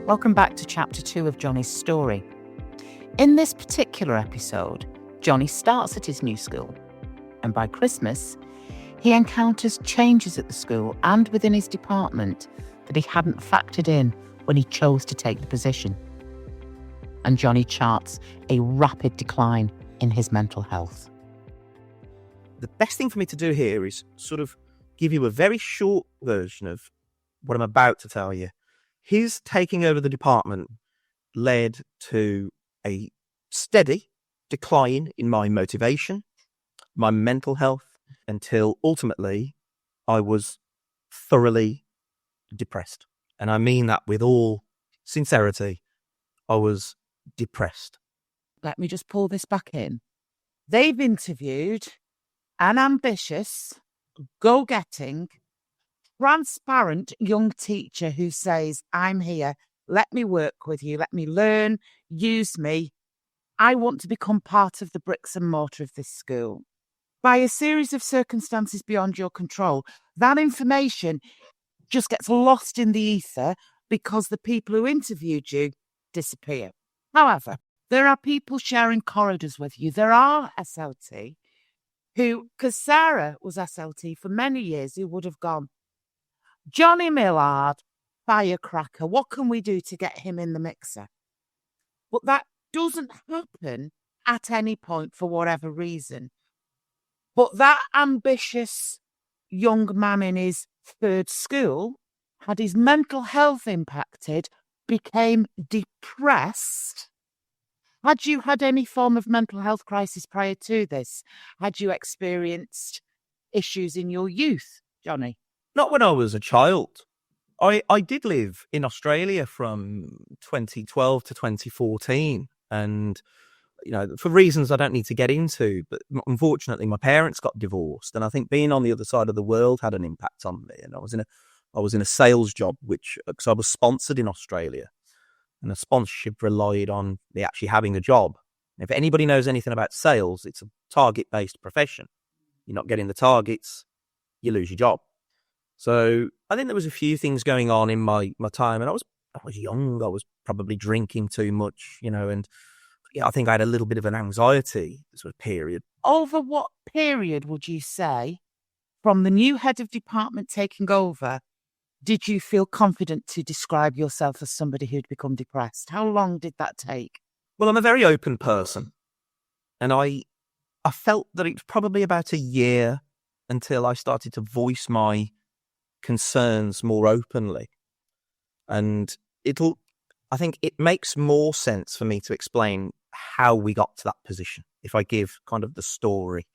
Welcome back to Chapter 2 of Jonny's story. In this particular episode, Jonny starts at his new school, and by Christmas, he encounters changes at the school and within his department that he hadn't factored in when he chose to take the position. And Jonny charts a rapid decline in his mental health. The best thing for me to do here is sort of give you a very short version of what I'm about to tell you. His taking over the department led to a steady decline in my motivation, my mental health, until ultimately I was thoroughly depressed. And I mean that with all sincerity. I was depressed. Let me just pull this back in. They've interviewed an ambitious, go-getting, transparent young teacher who says, I'm here, let me work with you, let me learn, use me. I want to become part of the bricks and mortar of this school. By a series of circumstances beyond your control, that information just gets lost in the ether because the people who interviewed you disappear. However, there are people sharing corridors with you. There are SLT who, because Sarah was SLT for many years, who would have gone, Jonny Millard, firecracker, what can we do to get him in the mixer? But that doesn't happen at any point for whatever reason. But that ambitious young man in his third school had his mental health impacted, became depressed. Had you had any form of mental health crisis prior to this? Had you experienced issues in your youth, Jonny? Not when I was a child. I did live in Australia from 2012 to 2014. And, you know, for reasons I don't need to get into, but unfortunately my parents got divorced. And I think being on the other side of the world had an impact on me. And I was in a sales job, because I was sponsored in Australia. And the sponsorship relied on me actually having a job. And if anybody knows anything about sales, it's a target-based profession. You're not getting the targets, you lose your job. So I think there was a few things going on in my time. And I was young. I was probably drinking too much, and I think I had a little bit of an anxiety sort of period. Over what period would you say, from the new head of department taking over, did you feel confident to describe yourself as somebody who'd become depressed? How long did that take? Well, I'm a very open person. And I felt that it was probably about a year until I started to voice my concerns more openly. And I think it makes more sense for me to explain how we got to that position if I give kind of the story.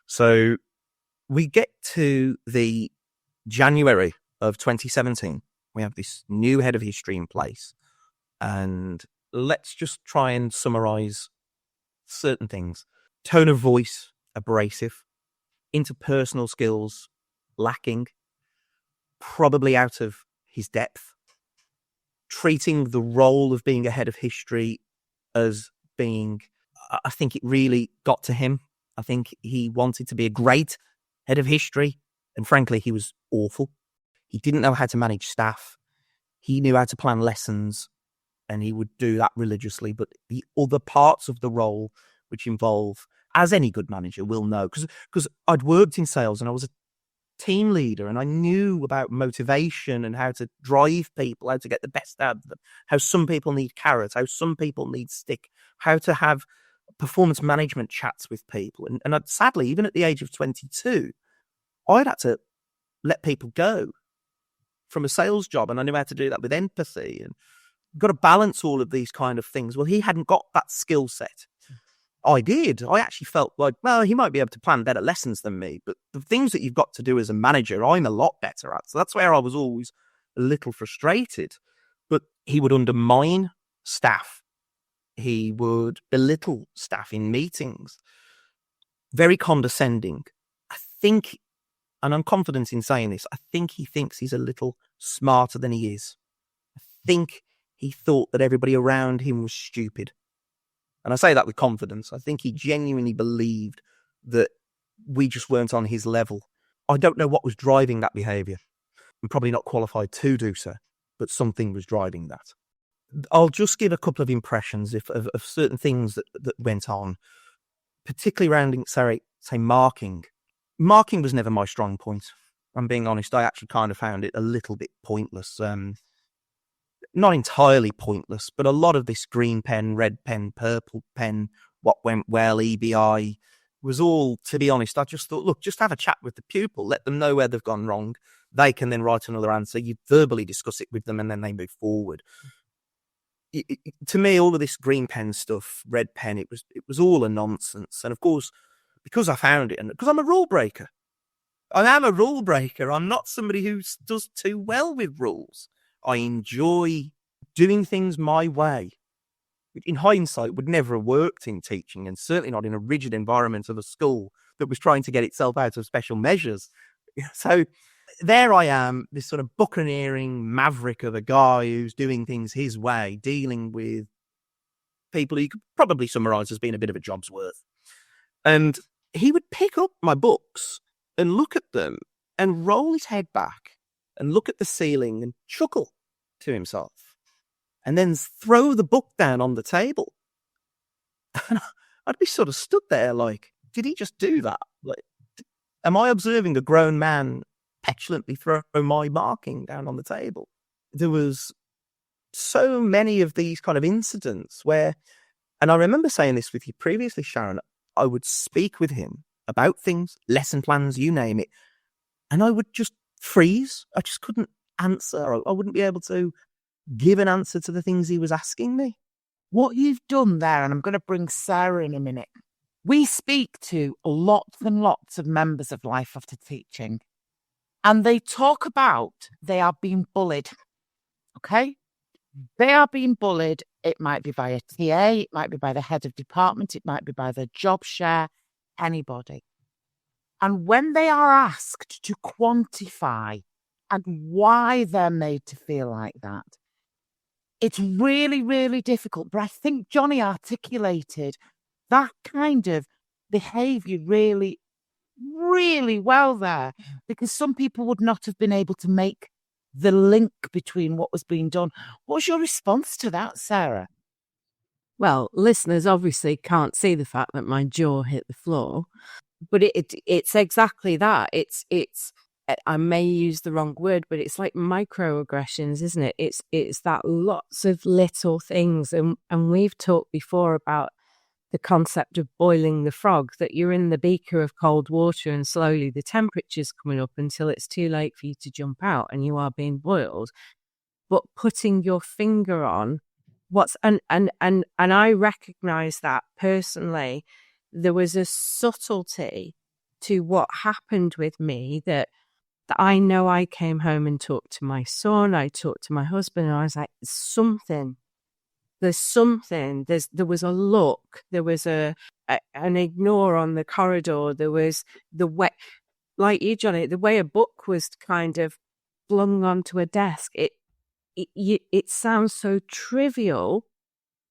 So we get to the January of 2017. We have this new head of history in place. And let's just try and summarize certain things. Tone of voice, abrasive. Interpersonal skills, lacking. Probably out of his depth. Treating the role of being a head of history as being, I think it really got to him. I think he wanted to be a great head of history. And frankly, he was awful. He didn't know how to manage staff. He knew how to plan lessons, and he would do that religiously. But the other parts of the role, which involve, as any good manager will know, because I'd worked in sales and I was a team leader and I knew about motivation and how to drive people, how to get the best out of them, how some people need carrots, how some people need stick, how to have performance management chats with people. And I'd, sadly, even at the age of 22, I'd had to let people go from a sales job, and I knew how to do that with empathy, and you've got to balance all of these kind of things. Well, he hadn't got that skill set. I did. I actually felt like, well, he might be able to plan better lessons than me, but the things that you've got to do as a manager, I'm a lot better at. So that's where I was always a little frustrated. But he would undermine staff. He would belittle staff in meetings. Very condescending. I think, and I'm confident in saying this, I think he thinks he's a little smarter than he is. I think he thought that everybody around him was stupid. And I say that with confidence. I think he genuinely believed that we just weren't on his level. I don't know what was driving that behaviour. I'm probably not qualified to do so, but something was driving that. I'll just give a couple of impressions of certain things that went on, particularly around, say, marking. Marking was never my strong point. I'm being honest. I actually kind of found it a little bit pointless. Not entirely pointless, but a lot of this green pen, red pen, purple pen, what went well, EBI, was all, to be honest, I just thought, look, just have a chat with the pupil, let them know where they've gone wrong. They can then write another answer. You verbally discuss it with them and then they move forward. To me, all of this green pen stuff, red pen, it was all a nonsense. And of course, because I found it, and because I'm a rule breaker, I am a rule breaker. I'm not somebody who does too well with rules. I enjoy doing things my way, which in hindsight would never have worked in teaching, and certainly not in a rigid environment of a school that was trying to get itself out of special measures. So there I am, this sort of buccaneering maverick of a guy who's doing things his way, dealing with people who you could probably summarise as being a bit of a job's worth. And he would pick up my books and look at them and roll his head back and look at the ceiling and chuckle to himself and then throw the book down on the table. And I'd be sort of stood there like, did he just do that? Like, am I observing a grown man petulantly throw my marking down on the table? There was so many of these kind of incidents where, and I remember saying this with you previously, Sharon, I would speak with him about things, lesson plans, you name it, and I would just freeze. I just couldn't answer. I wouldn't be able to give an answer to the things he was asking me. What you've done there, and I'm going to bring Sarah in a minute. We speak to lots and lots of members of Life After Teaching, and they talk about they are being bullied. Okay? They are being bullied. It might be by a TA, it might be by the head of department, it might be by the job share, anybody. And when they are asked to quantify and why they're made to feel like that, it's really, really difficult. But I think Jonny articulated that kind of behaviour really, really well there, because some people would not have been able to make the link between what was being done. What's your response to that, Sarah? Well, listeners obviously can't see the fact that my jaw hit the floor, but it's exactly that. It's I may use the wrong word, but it's like microaggressions, isn't it? It's that lots of little things, and we've talked before about the concept of boiling the frog, that you're in the beaker of cold water and slowly the temperature's coming up until it's too late for you to jump out and you are being boiled. But putting your finger on what's and I recognise that personally, there was a subtlety to what happened with me that I know. I came home and talked to my son, I talked to my husband, and I was like, there's something, there was a look, there was an ignore on the corridor, there was the way, like you, Jonny, the way a book was kind of flung onto a desk. It sounds so trivial,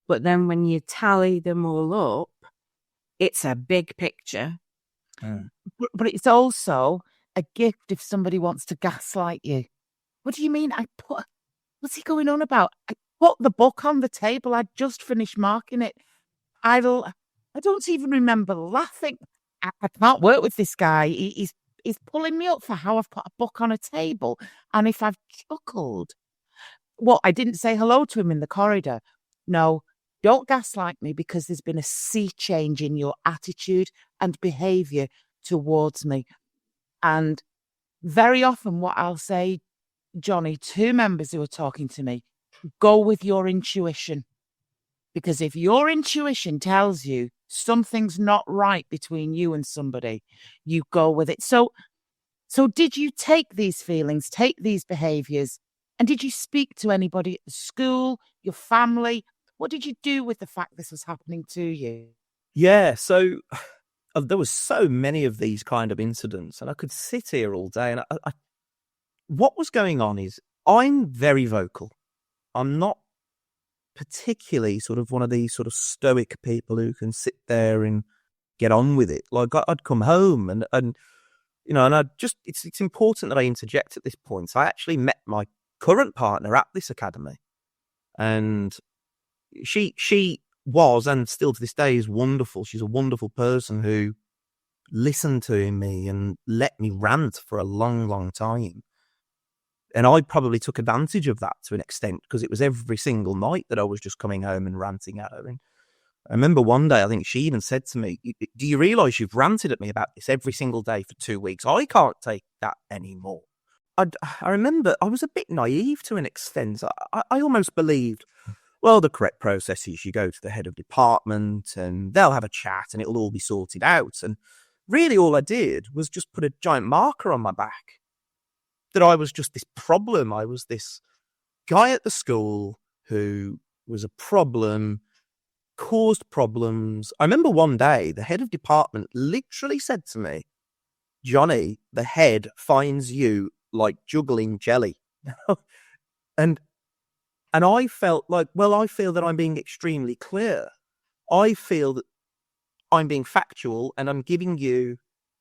but then when you tally them all up, it's a big picture. But it's also a gift if somebody wants to gaslight you. What do you mean? What's he going on about? I put the book on the table. I'd just finished marking it. I don't even remember laughing. I can't work with this guy. He's pulling me up for how I've put a book on a table. And if I've chuckled, I didn't say hello to him in the corridor. No, don't gaslight me, because there's been a sea change in your attitude and behaviour towards me. And very often what I'll say, Jonny, to members who are talking to me, go with your intuition. Because if your intuition tells you something's not right between you and somebody, you go with it. So did you take these feelings, take these behaviours, and did you speak to anybody at the school, your family? What did you do with the fact this was happening to you? Yeah, so there was so many of these kind of incidents, and I could sit here all day. And what was going on is, I'm very vocal. I'm not particularly sort of one of these sort of stoic people who can sit there and get on with it. Like, I'd come home and you know, and it's important that I interject at this point. I actually met my current partner at this academy. And she was, and still to this day is, wonderful. She's a wonderful person who listened to me and let me rant for a long, long time. And I probably took advantage of that to an extent, because it was every single night that I was just coming home and ranting at her. And I remember one day, I think she even said to me, "Do you realise you've ranted at me about this every single day for 2 weeks? I can't take that anymore." I remember I was a bit naive to an extent. I almost believed, well, the correct process is you go to the head of department and they'll have a chat and it'll all be sorted out. And really all I did was just put a giant marker on my back that I was just this problem. I was this guy at the school who was a problem, caused problems. I remember one day the head of department literally said to me, "Jonny, the head finds you like juggling jelly." and I felt like, well, I feel that I'm being extremely clear. I feel that I'm being factual and I'm giving you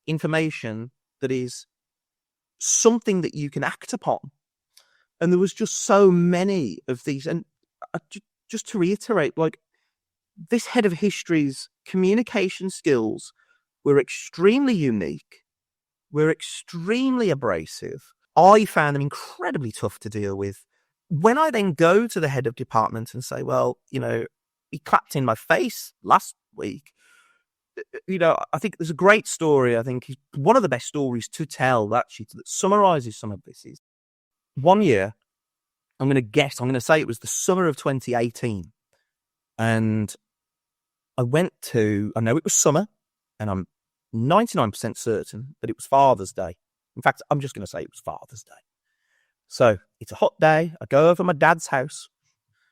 information that is something that you can act upon. And there was just so many of these. And just to reiterate, like, this head of history's communication skills were extremely unique, were extremely abrasive. I found them incredibly tough to deal with. When I then go to the head of department and say, well, he clapped in my face last week, I think there's a great story. I think one of the best stories to tell, actually, that summarises some of this is, one year, I'm going to say it was the summer of 2018. And I know it was summer, and I'm 99% certain that it was Father's Day. In fact, I'm just going to say it was Father's Day. So it's a hot day. I go over to my dad's house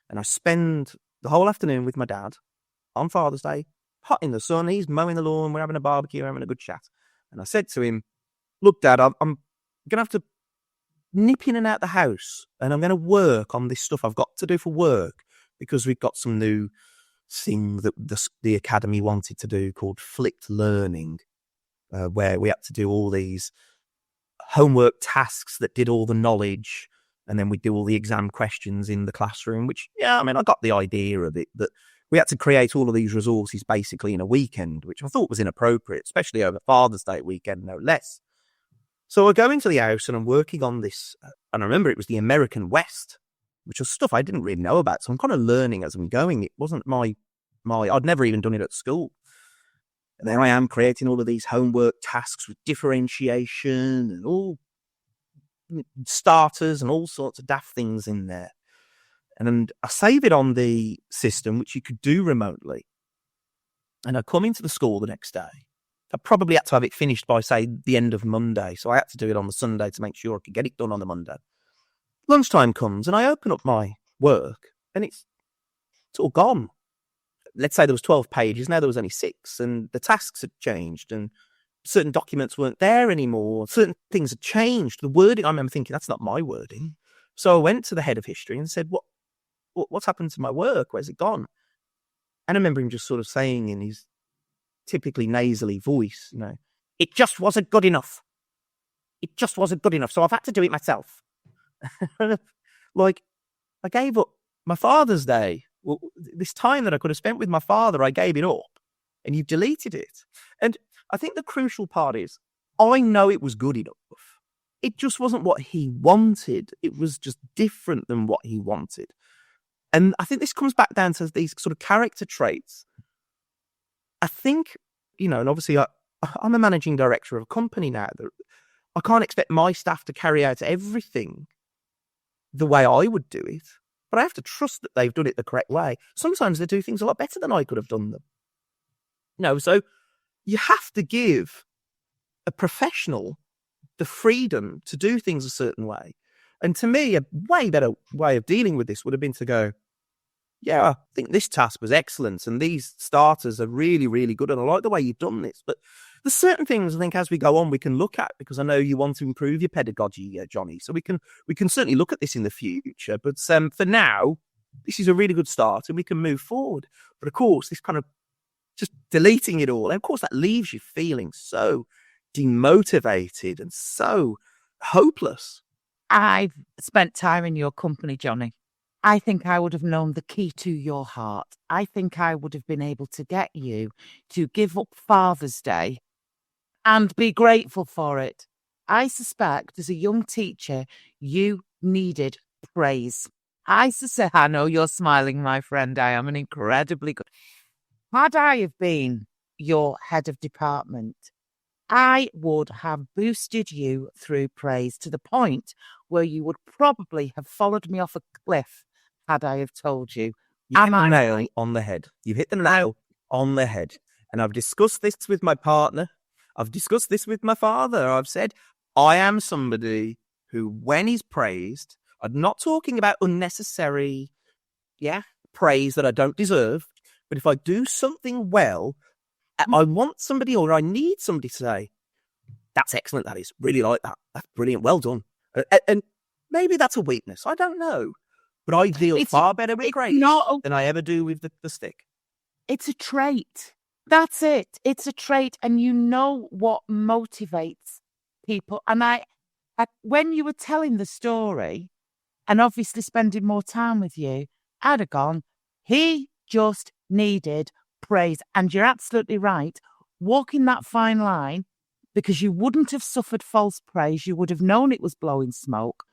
and I spend the whole afternoon with my dad on Father's Day, hot in the sun. He's mowing the lawn. We're having a barbecue, we're having a good chat. And I said to him, "Look, Dad, I'm going to have to nip in and out the house, and I'm going to work on this stuff I've got to do for work, because we've got some new thing that the academy wanted to do called flipped learning, where we had to do all these homework tasks that did all the knowledge, and then we do all the exam questions in the classroom, which, I got the idea of it, that we had to create all of these resources basically in a weekend, which I thought was inappropriate, especially over Father's Day weekend, no less. So I go into the house and I'm working on this, and I remember it was the American West, which was stuff I didn't really know about. So I'm kind of learning as I'm going. It wasn't I'd never even done it at school. And there I am creating all of these homework tasks with differentiation and all starters and all sorts of daft things in there. And I save it on the system, which you could do remotely. And I come into the school the next day. I probably had to have it finished by, say, the end of Monday. So I had to do it on the Sunday to make sure I could get it done on the Monday. Lunchtime comes and I open up my work and it's all gone. Let's say there was 12 pages. Now there was only 6, and the tasks had changed and certain documents weren't there anymore. Certain things had changed. The wording, I remember thinking, that's not my wording. So I went to the head of history and said, what's happened to my work? Where's it gone? And I remember him just sort of saying in his typically nasally voice, "It just wasn't good enough. It just wasn't good enough. So I've had to do it myself." Like, I gave up my Father's Day. Well, this time that I could have spent with my father, I gave it up, and you've deleted it. And I think the crucial part is, I know it was good enough. It just wasn't what he wanted. It was just different than what he wanted. And I think this comes back down to these sort of character traits. I think, and obviously I'm a managing director of a company now. I can't expect my staff to carry out everything the way I would do it, but I have to trust that they've done it the correct way. Sometimes they do things a lot better than I could have done them. So you have to give a professional the freedom to do things a certain way. And to me, a way better way of dealing with this would have been to go, I think this task was excellent, and these starters are really, really good, and I like the way you've done this. But there's certain things I think as we go on we can look at, because I know you want to improve your pedagogy, Jonny. So we can certainly look at this in the future. But for now, this is a really good start, and we can move forward. But of course, this kind of just deleting it all, and of course, that leaves you feeling so demotivated and so hopeless. I've spent time in your company, Jonny, I think I would have known the key to your heart. I think I would have been able to get you to give up Father's Day and be grateful for it. I suspect as a young teacher, you needed praise. I know you're smiling, my friend. I am an incredibly good. Had I have been your head of department, I would have boosted you through praise to the point where you would probably have followed me off a cliff had I have told you. You hit the I nail right? on the head. You hit the nail on the head. And I've discussed this with my partner. I've discussed this with my father. I've said, I am somebody who, when he's praised, I'm not talking about unnecessary, praise that I don't deserve. But if I do something well, I want somebody, or I need somebody to say, that's excellent, that is. Really like that. That's brilliant. Well done. And maybe that's a weakness. I don't know. But I deal far better with praise than I ever do with the stick. It's a trait. That's it. It's a trait. And you know what motivates people. And when you were telling the story and obviously spending more time with you, I'd have gone, he just needed praise. And you're absolutely right. Walking that fine line, because you wouldn't have suffered false praise. You would have known it was blowing smoke.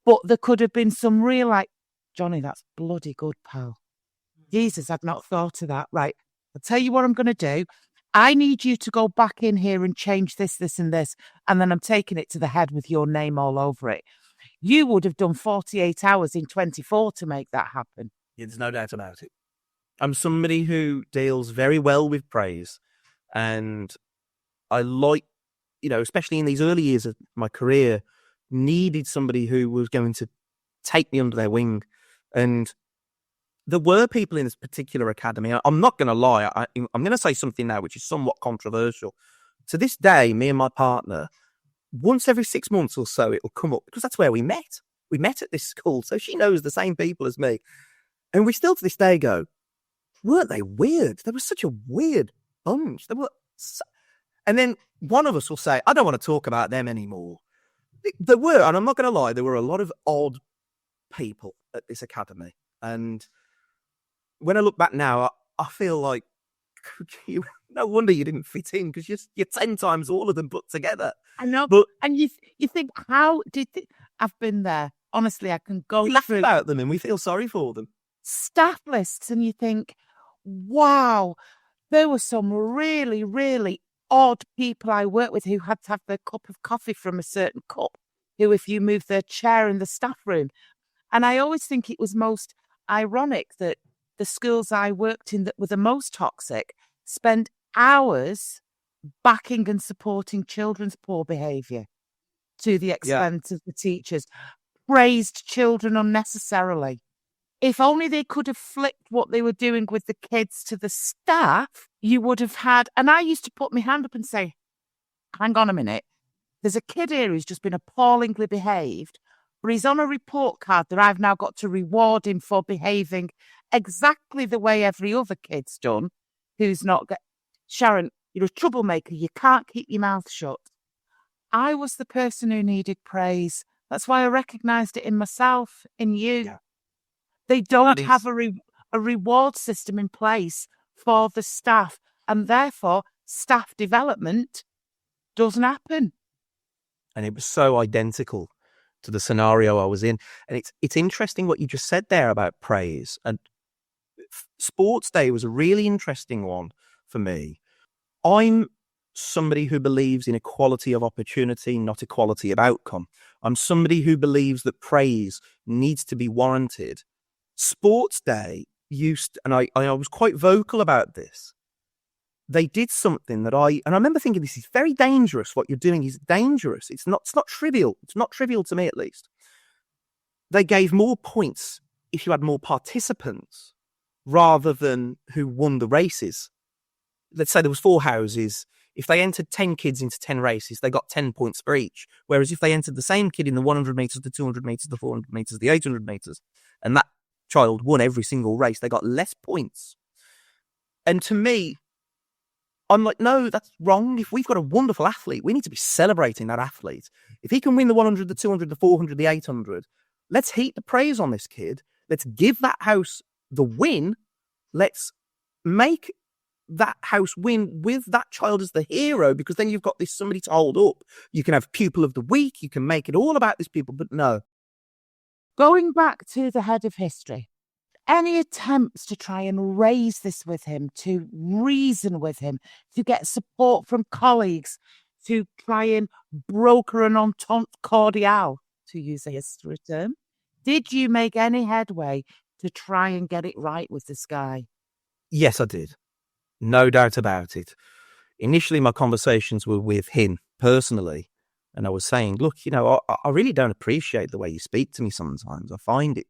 But there could have been some real, like, Jonny, that's bloody good, pal. Jesus, I'd not thought of that. Right. I'll tell you what I'm going to do. I need you to go back in here and change this, this, and this. And then I'm taking it to the head with your name all over it. You would have done 48 hours in 24 to make that happen. Yeah, there's no doubt about it. I'm somebody who deals very well with praise. And I like, especially in these early years of my career, needed somebody who was going to take me under their wing. And there were people in this particular academy. I'm not going to lie. I'm going to say something now which is somewhat controversial. To this day, me and my partner, once every 6 months or so, it'll come up because that's where we met. We met at this school. So she knows the same people as me. And we still to this day go, weren't they weird? They were such a weird bunch. And then one of us will say, I don't want to talk about them anymore. There were, and I'm not going to lie, there were a lot of odd people at this academy. And when I look back now, I feel like no wonder you didn't fit in because you're 10 times all of them put together. I know, but and you think, how did I've been there? Honestly, I can go we laugh through about them and we feel sorry for them. Staff lists, and you think, wow, there were some really, really odd people I worked with who had to have their cup of coffee from a certain cup, who if you move their chair in the staff room. And I always think it was most ironic that the schools I worked in that were the most toxic spent hours backing and supporting children's poor behaviour to the expense of the teachers, praised children unnecessarily. If only they could have flipped what they were doing with the kids to the staff, you would have had, and I used to put my hand up and say, hang on a minute, there's a kid here who's just been appallingly behaved, but he's on a report card that I've now got to reward him for behaving exactly the way every other kid's done, who's not... Sharon, you're a troublemaker, you can't keep your mouth shut. I was the person who needed praise. That's why I recognised it in myself, in you. Yeah. They don't have a reward system in place for the staff, and therefore staff development doesn't happen. And it was so identical to the scenario I was in. And it's interesting what you just said there about praise. And Sports Day was a really interesting one for me. I'm somebody who believes in equality of opportunity, not equality of outcome. I'm somebody who believes that praise needs to be warranted. Sports Day and I was quite vocal about this. They did something that I remember thinking, this is very dangerous. What you're doing is dangerous. It's not trivial. It's not trivial to me, at least. They gave more points if you had more participants rather than who won the races. Let's say there was 4 houses. If they entered 10 kids into 10 races, they got 10 points for each. Whereas if they entered the same kid in the 100 metres, the 200 metres, the 400 metres, the 800 metres, and that child won every single race, they got less points. And to me, I'm like, no, that's wrong. If we've got a wonderful athlete, we need to be celebrating that athlete. If he can win the 100, the 200, the 400, the 800, let's heap the praise on this kid. Let's give that house the win. Let's make that house win with that child as the hero, because then you've got this somebody to hold up. You can have pupil of the week. You can make it all about this pupil, but no. Going back to the head of history, any attempts to try and raise this with him, to reason with him, to get support from colleagues, to try and broker an entente cordiale, to use a history term, did you make any headway to try and get it right with this guy? Yes, I did. No doubt about it. Initially, my conversations were with him personally, and I was saying, look, I really don't appreciate the way you speak to me sometimes. I find it,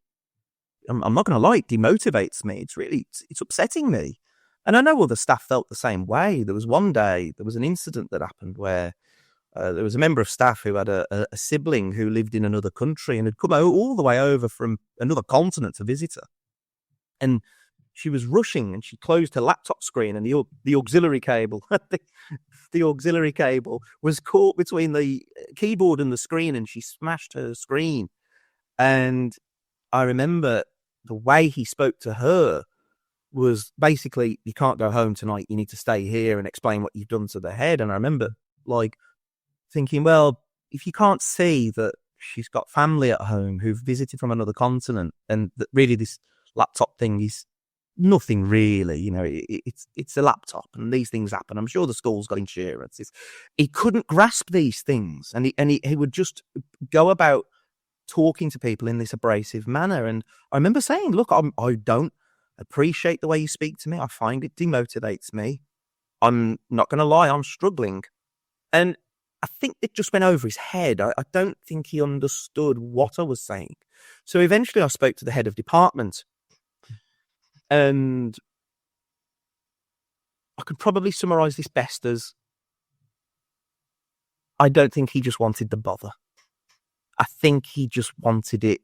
I'm not going to lie, it demotivates me. It's upsetting me. And I know other staff felt the same way. There was one day, there was an incident that happened where there was a member of staff who had a sibling who lived in another country and had come all the way over from another continent to visit her. And she was rushing and she closed her laptop screen, and the auxiliary cable, the auxiliary cable was caught between the keyboard and the screen, and she smashed her screen. And I remember the way he spoke to her was basically, you can't go home tonight. You need to stay here and explain what you've done to the head. And I remember thinking, well, if you can't see that she's got family at home who've visited from another continent, and that really this laptop thing is nothing really, it's a laptop and these things happen. I'm sure the school's got insurance. He couldn't grasp these things, and he would just go about talking to people in this abrasive manner. And I remember saying, look, I don't appreciate the way you speak to me. I find it demotivates me. I'm not going to lie, I'm struggling. And I think it just went over his head. I don't think he understood what I was saying. So eventually I spoke to the head of department, and I could probably summarize this best as, I don't think he just wanted the bother. I think he just wanted it.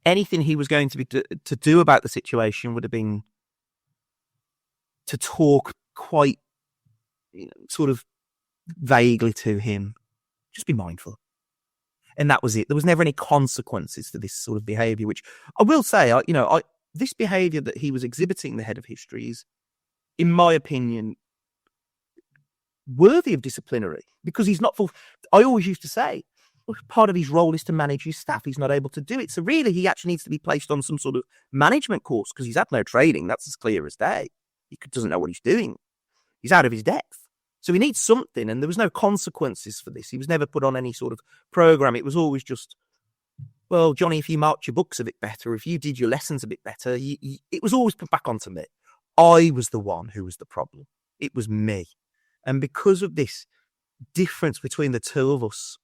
Anything he was going to be to do about the situation would have been to talk quite sort of vaguely to him. Just be mindful. And that was it. There was never any consequences to this sort of behaviour, which I will say, this behaviour that he was exhibiting, the head of history, is, in my opinion, worthy of disciplinary, because he's not full. I always used to say, part of his role is to manage his staff. He's not able to do it. So really, he actually needs to be placed on some sort of management course, because he's had no training. That's as clear as day. He doesn't know what he's doing. He's out of his depth. So he needs something, and there was no consequences for this. He was never put on any sort of program. It was always just, well, Johnny, if you marked your books a bit better, if you did your lessons a bit better, it was always put back onto me. I was the one who was the problem. It was me. And because of this difference between the two of us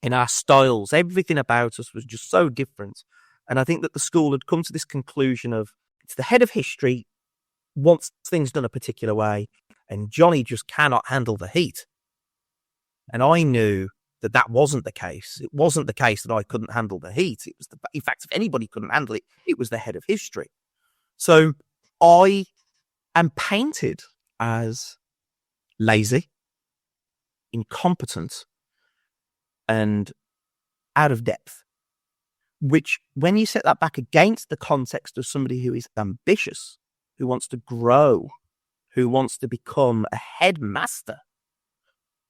in our styles, everything about us was just so different. And I think that the school had come to this conclusion of, it's the head of history wants things done a particular way, and Johnny just cannot handle the heat. And I knew that wasn't the case. It wasn't the case that I couldn't handle the heat. It was in fact, if anybody couldn't handle it, it was the head of history. So I am painted as lazy, incompetent, and out of depth, which, when you set that back against the context of somebody who is ambitious, who wants to grow, who wants to become a headmaster,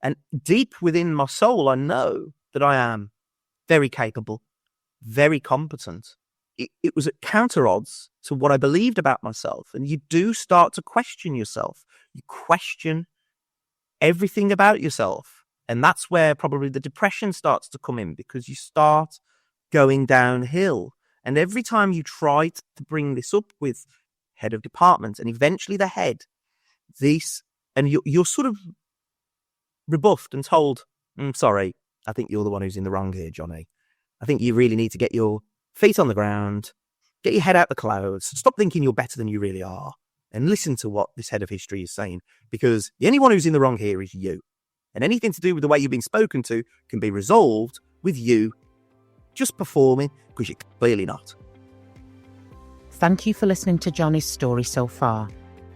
and deep within my soul, I know that I am very capable, very competent. It was at counter odds to what I believed about myself. And you do start to question yourself. You question everything about yourself. And that's where probably the depression starts to come in, because you start going downhill. And every time you try to bring this up with head of department and eventually the head, and you're sort of rebuffed and told, sorry, I think you're the one who's in the wrong here, Johnny. I think you really need to get your feet on the ground, get your head out the clouds, stop thinking you're better than you really are, and listen to what this head of history is saying, because the only one who's in the wrong here is you. And anything to do with the way you've been spoken to can be resolved with you just performing, because you're clearly not. Thank you for listening to Johnny's story so far.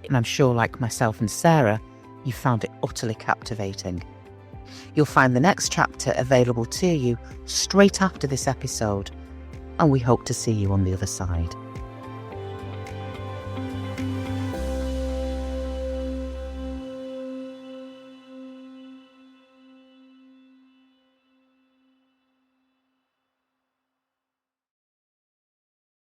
And I'm sure, like myself and Sarah, you found it utterly captivating. You'll find the next chapter available to you straight after this episode, and we hope to see you on the other side.